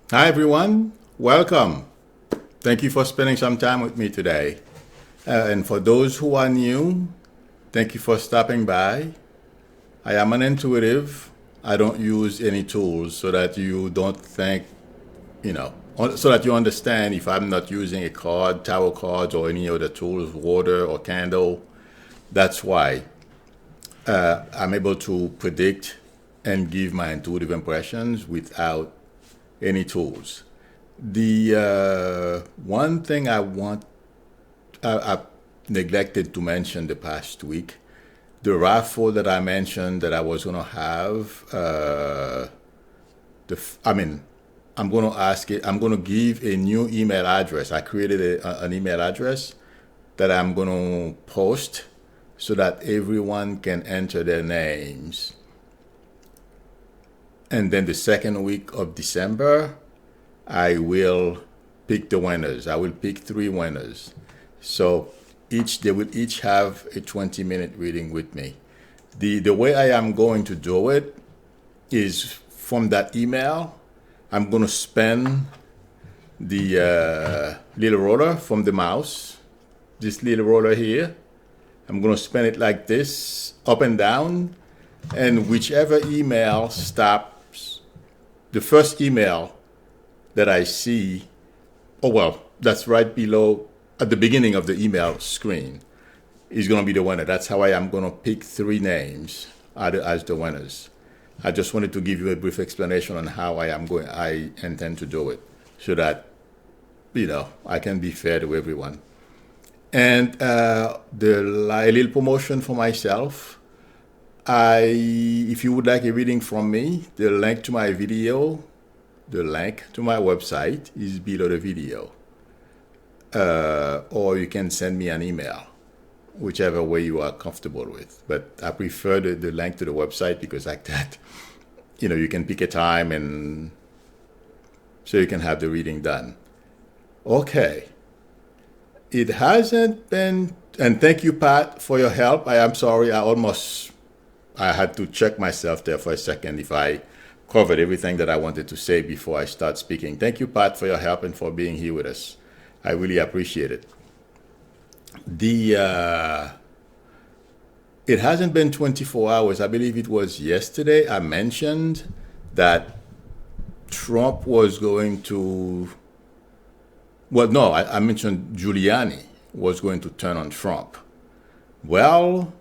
Hi, everyone. Welcome. Thank you for spending some time with me today. And for those who are new, thank you for stopping by. I am an intuitive. I don't use any tools so that you don't think, so that you understand if I'm not using a card, tarot cards, or any other tools, water or candle. That's why I'm able to predict and give my intuitive impressions without any tools. The one thing I neglected to mention the past week, the raffle that I mentioned that I was going to have, I'm going to ask it, I'm going to give a new email address. I created an email address that I'm going to post so that everyone can enter their names. And then the second week of December, I will pick the winners. I will pick 3 winners. So they will each have a 20-minute reading with me. The way I am going to do it is from that email, I'm going to spin the little roller from the mouse, this little roller here. I'm going to spin it like this, up and down, and whichever email stops, the first email that I see, that's right below, at the beginning of the email screen, is going to be the winner. That's how I am going to pick 3 names as the winners. I just wanted to give you a brief explanation on how I intend to do it, so that, I can be fair to everyone. And a little promotion for myself. If you would like a reading from me, the link to my video, the link to my website is below the video. Or you can send me an email, whichever way you are comfortable with. But I prefer the link to the website because like that, you can pick a time and so you can have the reading done. Okay. It hasn't been, and thank you, Pat, for your help. I am sorry, I had to check myself there for a second if I covered everything that I wanted to say before I start speaking. Thank you, Pat, for your help and for being here with us. I really appreciate it. It hasn't been 24 hours. I believe it was yesterday I mentioned that Trump was going to, I mentioned Giuliani was going to turn on Trump. Well.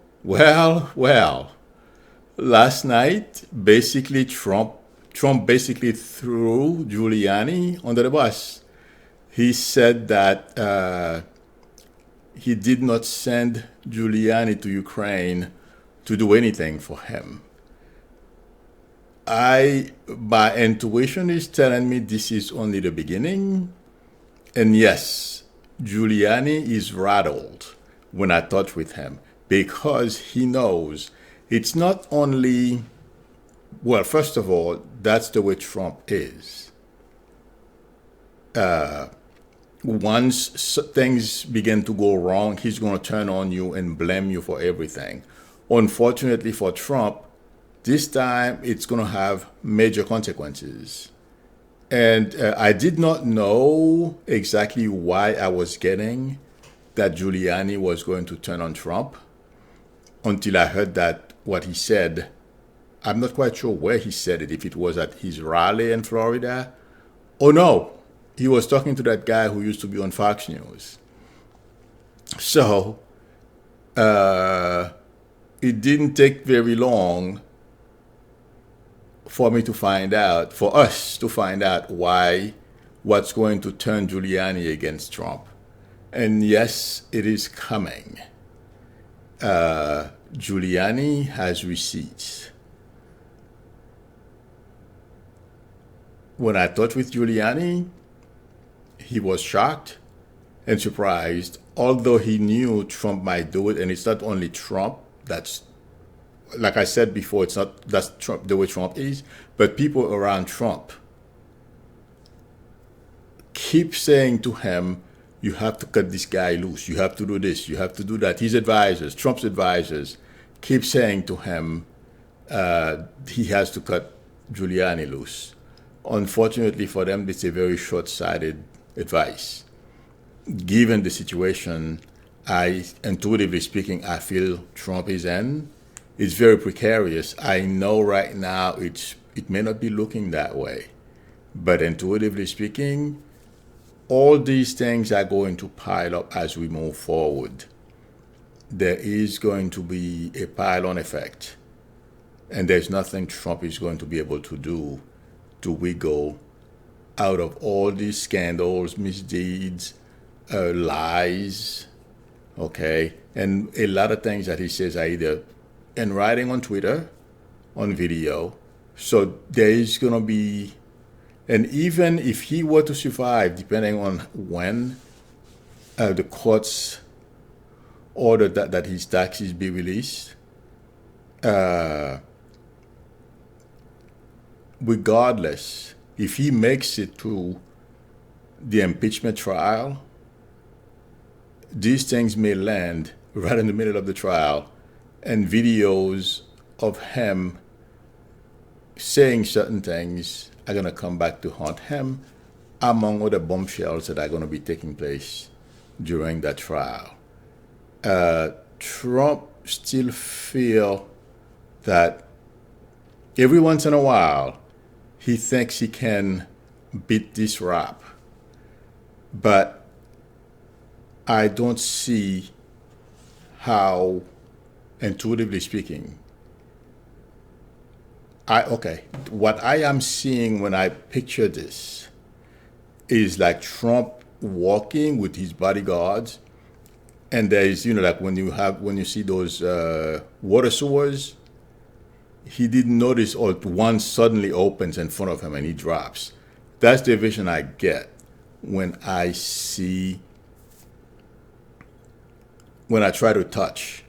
Last night, basically, Trump basically threw Giuliani under the bus. He said that he did not send Giuliani to Ukraine to do anything for him. My intuition is telling me this is only the beginning. And yes, Giuliani is rattled when I touch with him because he knows it's not only, first of all, that's the way Trump is. Once things begin to go wrong, he's going to turn on you and blame you for everything. Unfortunately for Trump, this time it's going to have major consequences. And I did not know exactly why I was getting that Giuliani was going to turn on Trump until I heard that what he said. I'm not quite sure where he said it, if it was at his rally in Florida. Oh no, he was talking to that guy who used to be on Fox News. So it didn't take very long for us to find out what's going to turn Giuliani against Trump. And yes, it is coming. Giuliani has receipts. When I talked with Giuliani, he was shocked and surprised, although he knew Trump might do it. And it's not only Trump, that's, like I said before, that's Trump, the way Trump is, but people around Trump keep saying to him, you have to cut this guy loose, you have to do this, you have to do that. His advisors, Trump's advisors, keep saying to him, he has to cut Giuliani loose. unfortunately for them, it's a very short-sighted advice. Given the situation, intuitively speaking, I feel Trump is in. It's very precarious. I know right now it may not be looking that way, but intuitively speaking, all these things are going to pile up as we move forward. There is going to be a pile-on effect, and there's nothing Trump is going to be able to do to wiggle out of all these scandals, misdeeds, lies, okay? And a lot of things that he says are either in writing on Twitter, on video. So there is going to be, and even if he were to survive, depending on when the courts order that his taxes be released, regardless, if he makes it to the impeachment trial, these things may land right in the middle of the trial, and videos of him saying certain things are going to come back to haunt him, among other bombshells that are going to be taking place during that trial. Trump still feel that every once in a while he thinks he can beat this rap, but I don't see how, intuitively speaking, what I am seeing when I picture this is like Trump walking with his bodyguards, and there is, like when you see those water sewers, he didn't notice, or one suddenly opens in front of him and he drops. That's the vision I get when I try to touch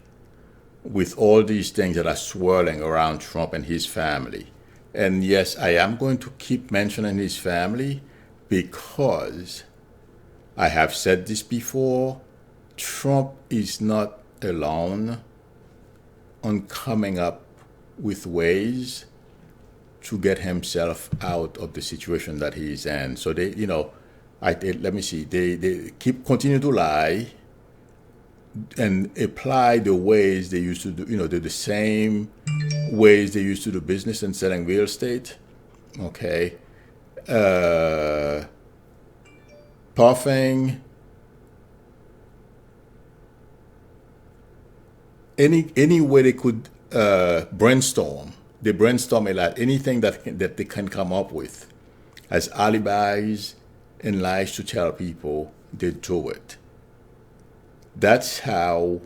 with all these things that are swirling around Trump and his family. And yes, I am going to keep mentioning his family because I have said this before, Trump is not alone on coming up with ways to get himself out of the situation that he is in. So they, let me see, they continue to lie and apply the ways they used to do, the same ways they used to do business and selling real estate, okay? Puffing, any way they could brainstorm. They brainstorm a lot. Anything that they can come up with as alibis and lies to tell people, they do it. That's how,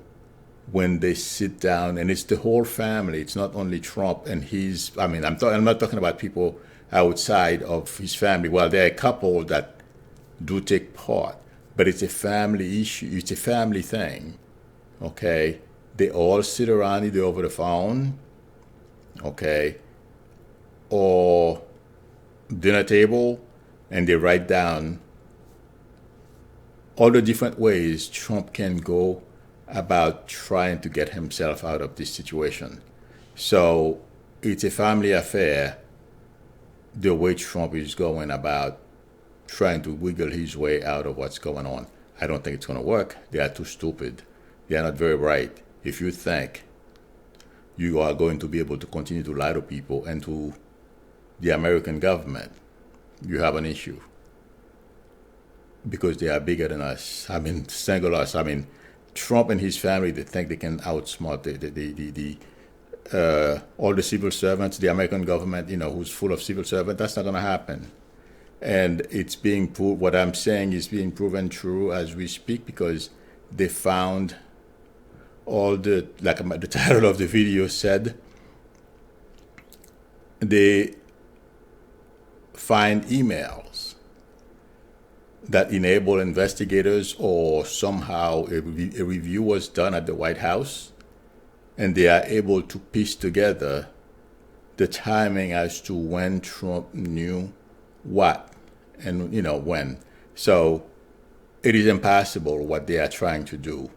when they sit down, and it's the whole family. It's not only Trump and his. I'm not talking about people outside of his family. Well, there are a couple that do take part, but it's a family issue. It's a family thing. Okay, they all sit around either over the phone, okay, or dinner table, and they write down all the different ways Trump can go about trying to get himself out of this situation. So it's a family affair, the way Trump is going about trying to wiggle his way out of what's going on. I don't think it's going to work. They are too stupid. They are not very bright. If you think you are going to be able to continue to lie to people and to the American government, you have an issue. Because they are bigger than us. Single us. Trump and his family, they think they can outsmart all the civil servants, the American government, who's full of civil servants. That's not going to happen. And it's being proved, what I'm saying is being proven true as we speak, because they found all the, like the title of the video said, they find emails that enable investigators, or somehow a review was done at the White House, and they are able to piece together the timing as to when Trump knew what and when. So it is impossible what they are trying to do,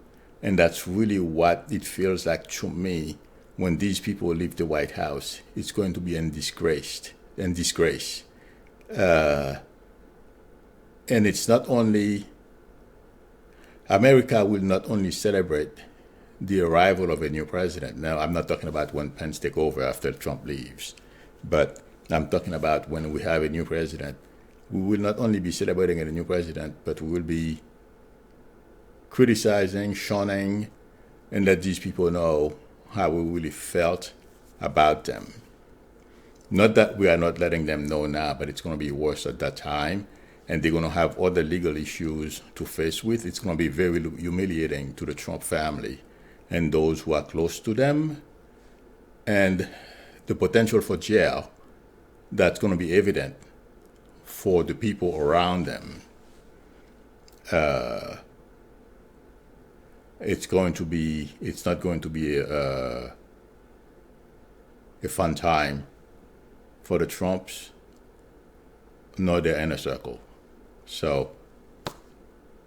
and that's really what it feels like to me when these people leave the White House. It's going to be in disgrace. And it's not only, America will not only celebrate the arrival of a new president. Now, I'm not talking about when Pence take over after Trump leaves, but I'm talking about when we have a new president. We will not only be celebrating a new president, but we will be criticizing, shunning, and let these people know how we really felt about them. Not that we are not letting them know now, but it's going to be worse at that time. And they're going to have other legal issues to face with. It's going to be very humiliating to the Trump family and those who are close to them. And the potential for jail that's going to be evident for the people around them. It's not going to be a fun time for the Trumps, nor their inner circle. So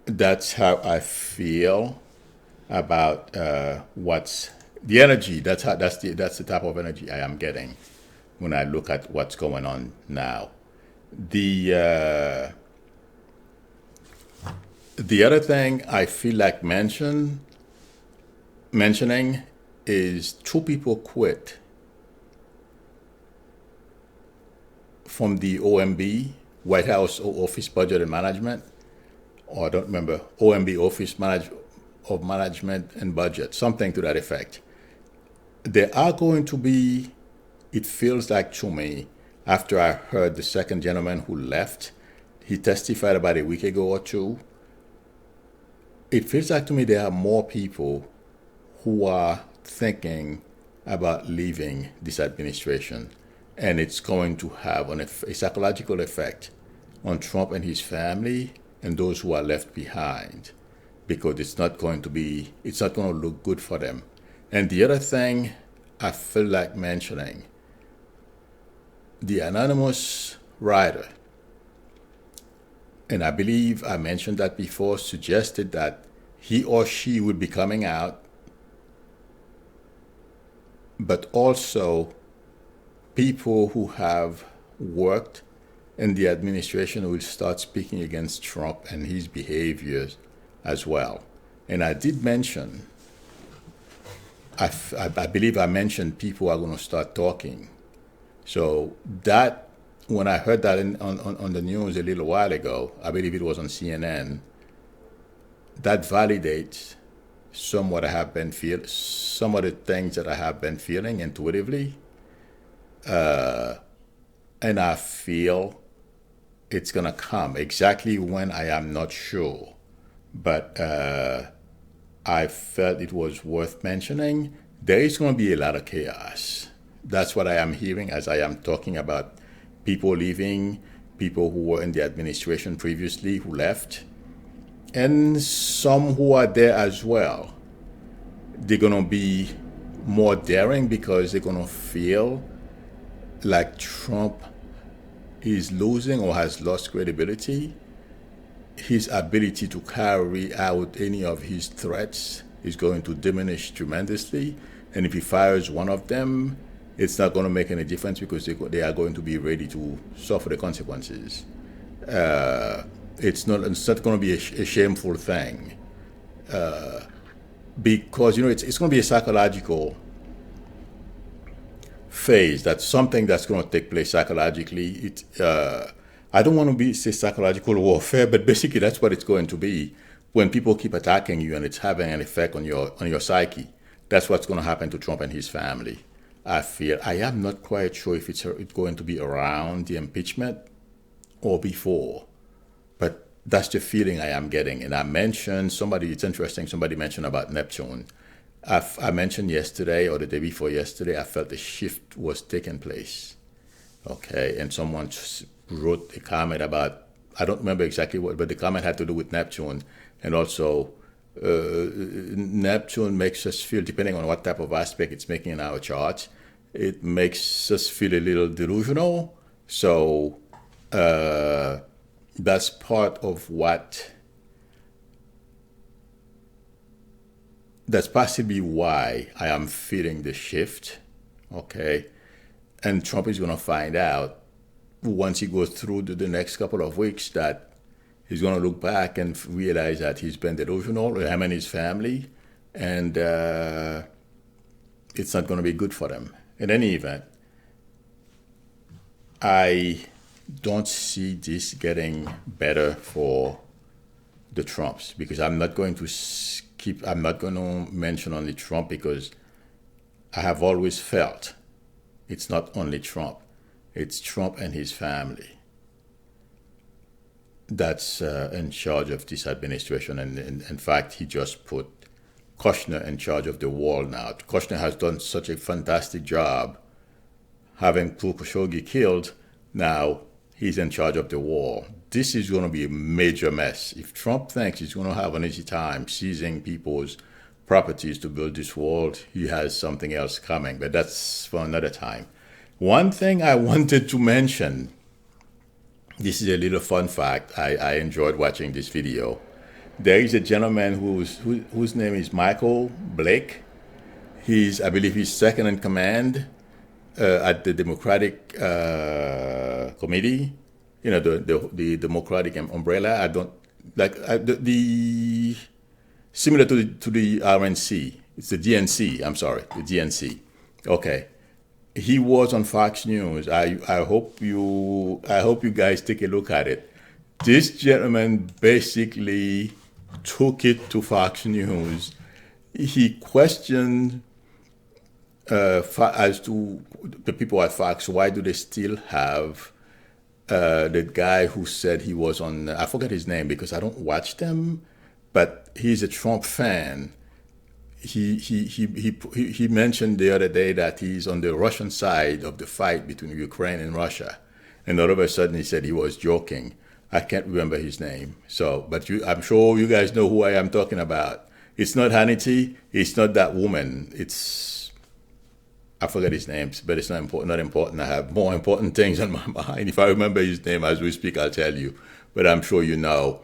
that's how I feel about what's the energy. That's the type of energy I am getting when I look at what's going on now. The other thing I feel like mentioning is two people quit from the OMB, White House Office Budget and Management, or I don't remember, OMB Office of Management and Budget, something to that effect. There are going to be, it feels like to me, after I heard the second gentleman who left, he testified about a week ago or two, it feels like to me there are more people who are thinking about leaving this administration. And it's going to have a psychological effect on Trump and his family and those who are left behind, because it's not going to look good for them. And the other thing I feel like mentioning, the anonymous writer, and I believe I mentioned that before, suggested that he or she would be coming out, but also people who have worked in the administration will start speaking against Trump and his behaviors as well. And I did mention, I believe I mentioned people are going to start talking. So that, when I heard that on the news a little while ago, I believe it was on CNN, that validates some of the things that I have been feeling intuitively. And I feel it's going to come. Exactly when, I am not sure. But I felt it was worth mentioning. There is going to be a lot of chaos. That's what I am hearing as I am talking about people leaving, people who were in the administration previously who left, and some who are there as well. They're going to be more daring because they're going to feel like Trump is losing or has lost credibility. His ability to carry out any of his threats is going to diminish tremendously. And if he fires one of them, it's not going to make any difference because they are going to be ready to suffer the consequences. It's not going to be a shameful thing. Because, it's going to be a psychological phase. That's something that's going to take place psychologically. I don't want to say psychological warfare, but basically that's what it's going to be. When people keep attacking you and it's having an effect on your psyche, that's what's going to happen to Trump and his family. I am not quite sure if it's going to be around the impeachment or before, but that's the feeling I am getting. And I mentioned it's interesting, somebody mentioned about Neptune. I mentioned yesterday or the day before yesterday, I felt a shift was taking place. Okay, and someone wrote a comment about, I don't remember exactly what, but the comment had to do with Neptune. And also, Neptune makes us feel, depending on what type of aspect it's making in our charts, it makes us feel a little delusional. So that's part of that's possibly why I am feeling the shift, okay? And Trump is going to find out once he goes through the next couple of weeks, that he's going to look back and realize that he's been delusional, him and his family, and it's not going to be good for them. In any event, I don't see this getting better for the Trumps, because I'm not going to mention only Trump, because I have always felt it's not only Trump, it's Trump and his family that's in charge of this administration. And in fact, he just put Kushner in charge of the wall now. Kushner has done such a fantastic job having Khashoggi killed. Now he's in charge of the wall. This is going to be a major mess. If Trump thinks he's going to have an easy time seizing people's properties to build this wall, he has something else coming, but that's for another time. One thing I wanted to mention, this is a little fun fact. I enjoyed watching this video. There is a gentleman whose name is Michael Blake. I believe he's second in command at the Democratic Committee. You know, the Democratic umbrella. I don't like the similar to the RNC. It's the DNC. I'm sorry, the DNC. Okay. He was on Fox News. I hope you guys take a look at it. This gentleman basically took it to Fox News. He questioned as to the people at Fox, why do they still have the guy who said he was on, I forget his name because I don't watch them, but he's a Trump fan. He mentioned the other day that he's on the Russian side of the fight between Ukraine and Russia, and all of a sudden he said he was joking. I can't remember his name. So, but I'm sure you guys know who I am talking about. It's not Hannity. It's not that woman. I forget his names, but it's not important. Not important. I have more important things on my mind. If I remember his name as we speak, I'll tell you. But I'm sure you know.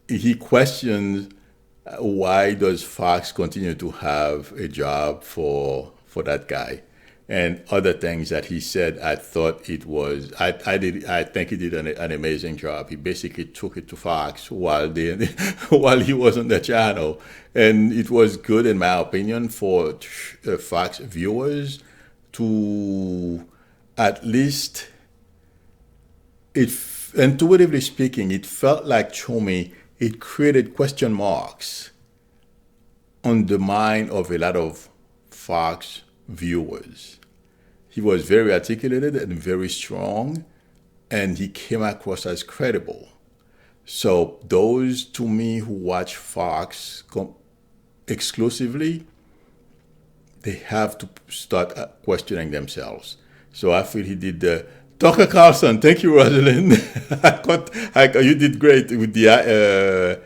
He questioned why does Fox continue to have a job for that guy, and other things that he said. I thought it was. I think he did an amazing job. He basically took it to Fox while he was on the channel, and it was good in my opinion for Fox viewers to at least intuitively speaking, it felt like, to me, it created question marks on the mind of a lot of Fox viewers. He was very articulated and very strong, and he came across as credible. So those, to me, who watch Fox exclusively, they have to start questioning themselves. So I feel he did the Tucker Carlson, thank you, Rosalind. You did great with the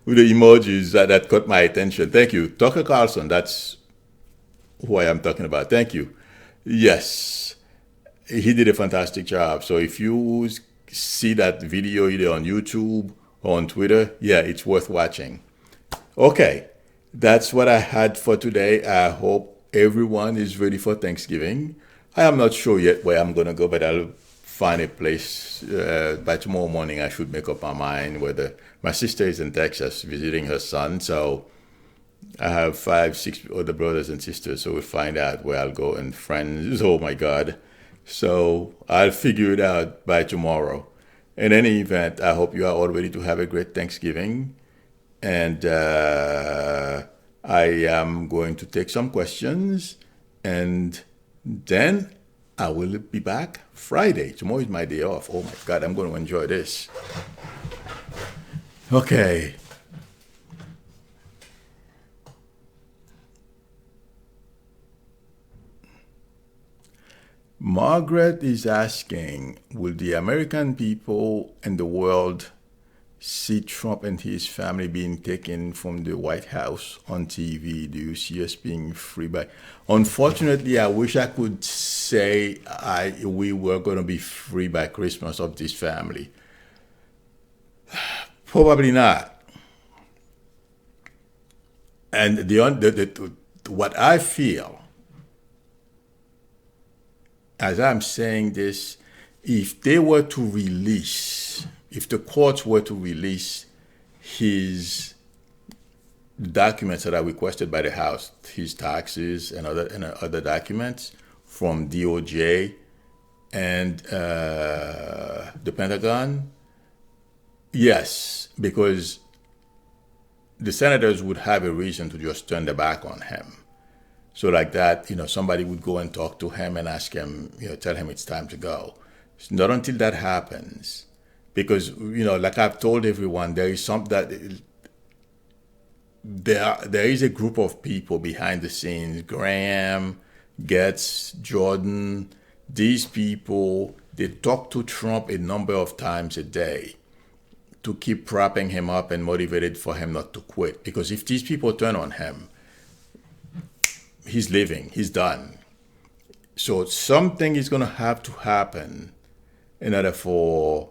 emojis that caught my attention. Thank you. Tucker Carlson, that's who I am talking about. Thank you. Yes, he did a fantastic job. So if you see that video either on YouTube or on Twitter, yeah, it's worth watching. Okay, that's what I had for today. I hope everyone is ready for Thanksgiving. I am not sure yet where I'm going to go, but I'll find a place. By tomorrow morning, I should make up my mind whether my sister is in Texas visiting her son. So I have 5, 6 other brothers and sisters. So we'll find out where I'll go, and friends. Oh my God. So I'll figure it out by tomorrow. In any event, I hope you are all ready to have a great Thanksgiving. And I am going to take some questions, and then I will be back Friday. Tomorrow is my day off. Oh my God, I'm going to enjoy this. Okay. Margaret is asking, will the American people and the world see Trump and his family being taken from the White House on TV? Do you see us being free by? Unfortunately, I wish I could say we were going to be free by Christmas of this family. Probably not. And what I feel as I'm saying this if they were to release, if the courts were to release his documents that are requested by the House, his taxes and other documents from DOJ and the Pentagon, yes, because the senators would have a reason to just turn their back on him. So like that, somebody would go and talk to him and ask him, tell him it's time to go. It's not until that happens, because like I've told everyone, there is there is a group of people behind the scenes. Graham, Getz, Jordan, these people, they talk to Trump a number of times a day to keep propping him up and motivated for him not to quit. Because if these people turn on him, he's leaving, he's done. So something is going to have to happen in order for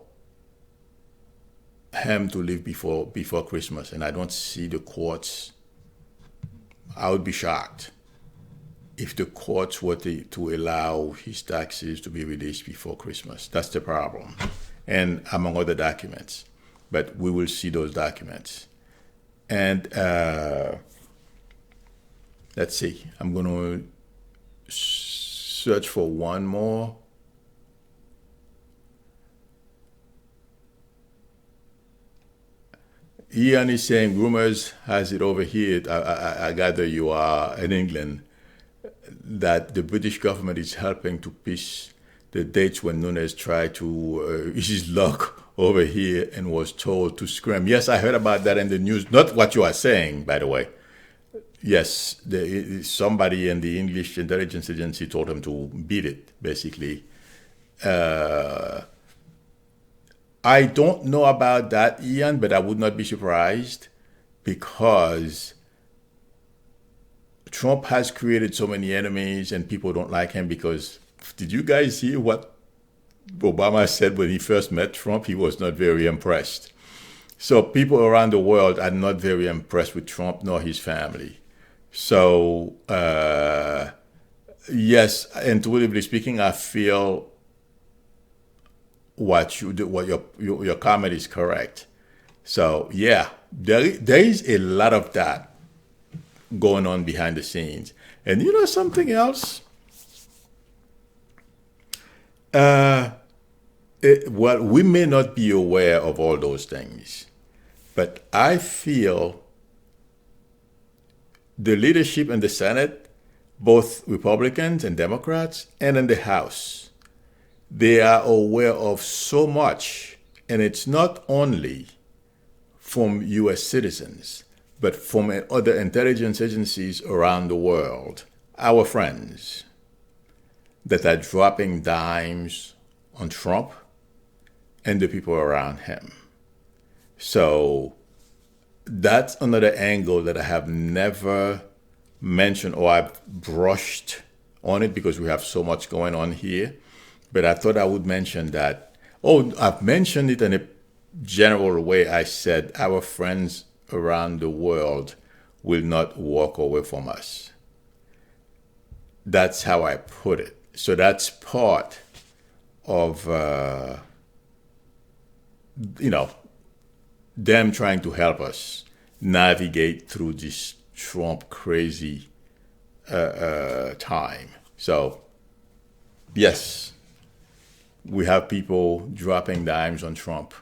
him to leave before Christmas. And I don't see the courts. I would be shocked if the courts were to allow his taxes to be released before Christmas. That's the problem. And among other documents. But we will see those documents. And let's see. I'm going to search for one more. Ian is saying, rumors has it over here, I gather you are in England, that the British government is helping to push the dates when Nunes tried to use his luck over here and was told to scram. Yes, I heard about that in the news. Not what you are saying, by the way. Yes, somebody in the English intelligence agency told him to beat it, basically. I don't know about that, Ian, but I would not be surprised, because Trump has created so many enemies and people don't like him. Because did you guys hear what Obama said when he first met Trump? He was not very impressed. So people around the world are not very impressed with Trump nor his family. So yes, intuitively speaking, I feel what your comment is correct. So yeah, there is a lot of that going on behind the scenes. And something else? Well, we may not be aware of all those things, but I feel the leadership in the Senate, both Republicans and Democrats, and in the House, they are aware of so much. And it's not only from U.S. citizens, but from other intelligence agencies around the world, our friends, that are dropping dimes on Trump and the people around him. So that's another angle that I have never mentioned, or I've brushed on it because we have so much going on here. But I thought I would mention that. Oh, I've mentioned it in a general way. I said our friends around the world will not walk away from us. That's how I put it. So that's part of, them trying to help us navigate through this Trump crazy time. So, yes, we have people dropping dimes on Trump.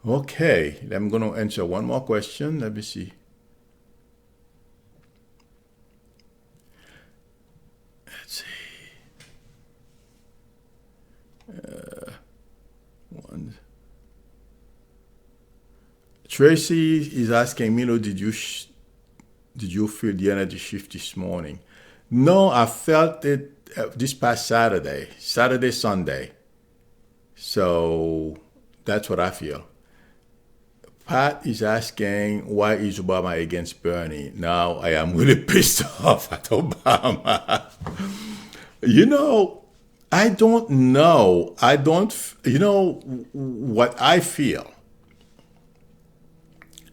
Okay, I'm going to answer one more question. Let me see. Let's see. One. Tracy is asking, Milo, did you feel the energy shift this morning? No, I felt it this past Saturday, Sunday. So that's what I feel. Pat is asking, why is Obama against Bernie? Now I am really pissed off at Obama. I don't know. What I feel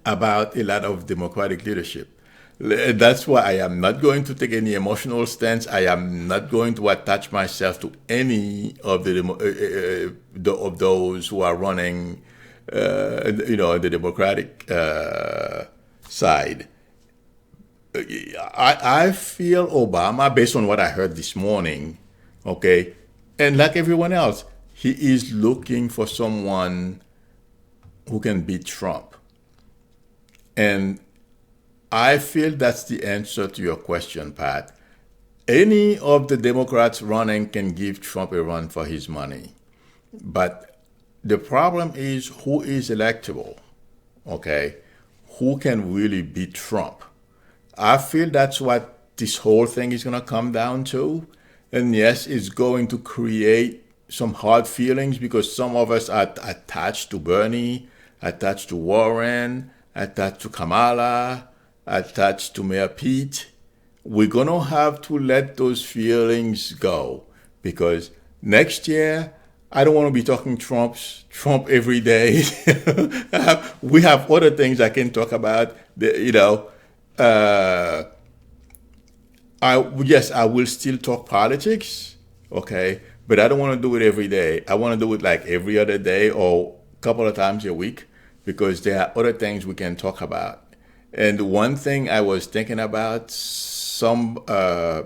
about a lot of Democratic leadership. That's why I am not going to take any emotional stance. I am not going to attach myself to any of of those who are running, the Democratic side. I feel Obama, based on what I heard this morning, okay, and like everyone else, he is looking for someone who can beat Trump. And I feel that's the answer to your question, Pat. Any of the Democrats running can give Trump a run for his money. But the problem is who is electable, okay? Who can really beat Trump? I feel that's what this whole thing is going to come down to. And yes, it's going to create some hard feelings because some of us are attached to Bernie, attached to Warren, attached to Kamala, attached to Mayor Pete. We're going to have to let those feelings go because next year, I don't want to be talking Trump every day. We have other things I can talk about, yes, I will still talk politics, okay, but I don't want to do it every day. I want to do it like every other day or a couple of times a week because there are other things we can talk about. And one thing I was thinking about,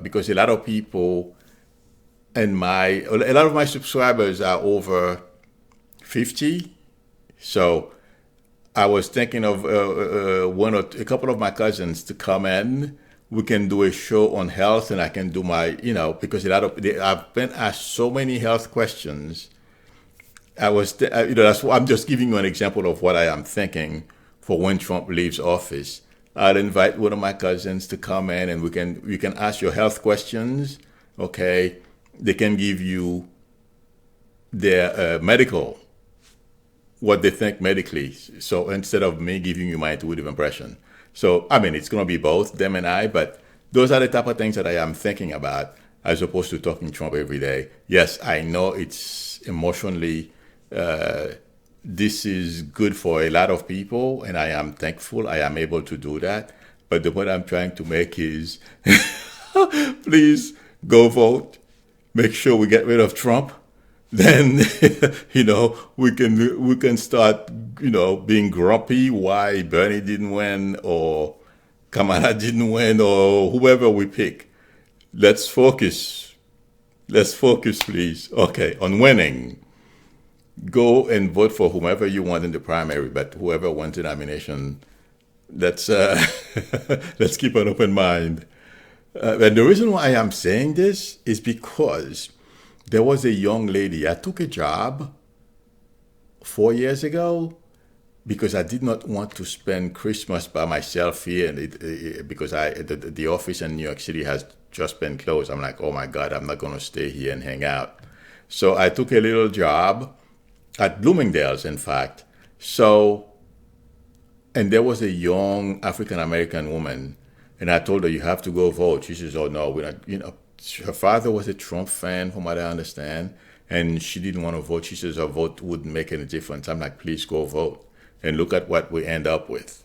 because a lot of people a lot of my subscribers are over 50, so I was thinking of a couple of my cousins to come in. We can do a show on health, and I can do because I've been asked so many health questions. That's why I'm just giving you an example of what I am thinking for when Trump leaves office. I'll invite one of my cousins to come in, and we can ask your health questions. Okay, they can give you their medical. What they think medically. So instead of me giving you my intuitive impression. So, it's going to be both them and I, but those are the type of things that I am thinking about as opposed to talking Trump every day. Yes, I know it's emotionally, this is good for a lot of people, and I am thankful I am able to do that. But the point I'm trying to make is, please go vote. Make sure we get rid of Trump. Then we can start being grumpy why Bernie didn't win or Kamala didn't win or whoever we pick. Let's focus, please. Okay, on winning. Go and vote for whomever you want in the primary, but whoever wins the nomination, let's keep an open mind. And the reason why I am saying this is because there was a young lady. I took a job 4 years ago because I did not want to spend Christmas by myself here, and because the office in New York City has just been closed. I'm like, oh my God, I'm not going to stay here and hang out. So I took a little job at Bloomingdale's, in fact. And there was a young African American woman, and I told her, you have to go vote. She says, oh no, we're not, her father was a Trump fan, from what I understand, and she didn't want to vote. She says her vote wouldn't make any difference. I'm like, please go vote. And look at what we end up with.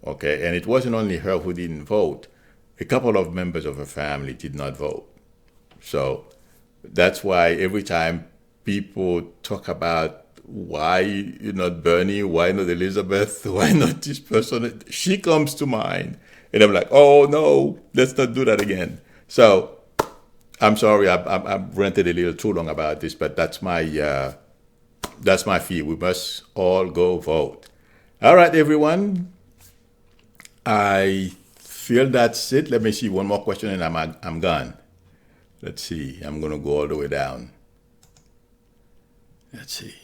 Okay, and it wasn't only her who didn't vote. A couple of members of her family did not vote. So that's why every time people talk about why not Bernie, why not Elizabeth, why not this person, she comes to mind. And I'm like, oh no, let's not do that again. So I'm sorry, I've ranted a little too long about this, but that's my fee. We must all go vote. All right, everyone. I feel that's it. Let me see one more question, and I'm gone. Let's see. I'm gonna go all the way down. Let's see.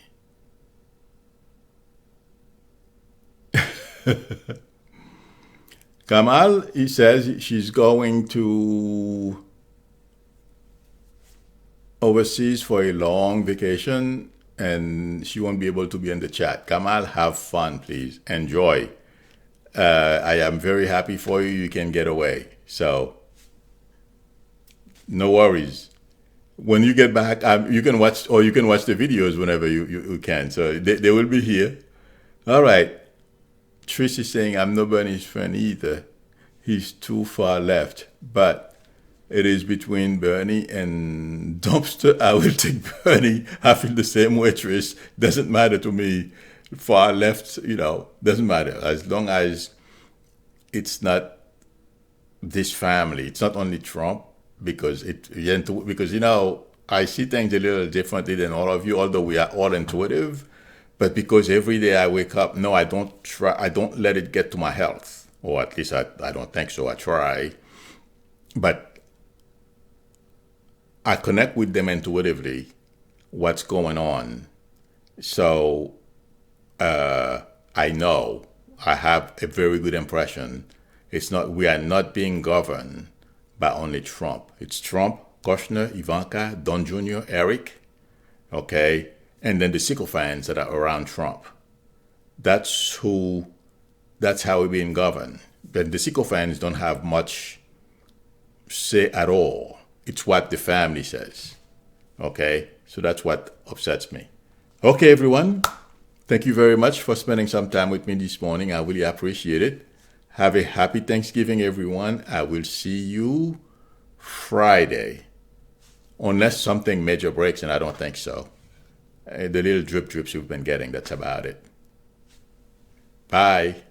Kamal, he says she's going to overseas for a long vacation and she won't be able to be in the chat. Kamal, have fun, please. Enjoy. I am very happy for you. You can get away. So, no worries. When you get back, you can watch the videos whenever you can. So, they will be here. All right. Trish is saying, I'm no Bernie's friend either. he's too far left. But it is between Bernie and Dumpster. I will take Bernie. I feel the same way, Trish. Doesn't matter to me. Far left, doesn't matter. As long as it's not this family. It's not only Trump, because I see things a little differently than all of you, although we are all intuitive. But because every day I wake up, no, I don't let it get to my health. Or at least I don't think so. I try. But I connect with them intuitively, what's going on. So I know, I have a very good impression. We are not being governed by only Trump. It's Trump, Kushner, Ivanka, Don Jr., Eric, okay? And then the sycophants that are around Trump. That's how we're being governed. But the sycophants don't have much say at all. It's what the family says, okay? So that's what upsets me. Okay, everyone. Thank you very much for spending some time with me this morning. I really appreciate it. Have a happy Thanksgiving, everyone. I will see you Friday. Unless something major breaks, and I don't think so. The little drips you've been getting, that's about it. Bye.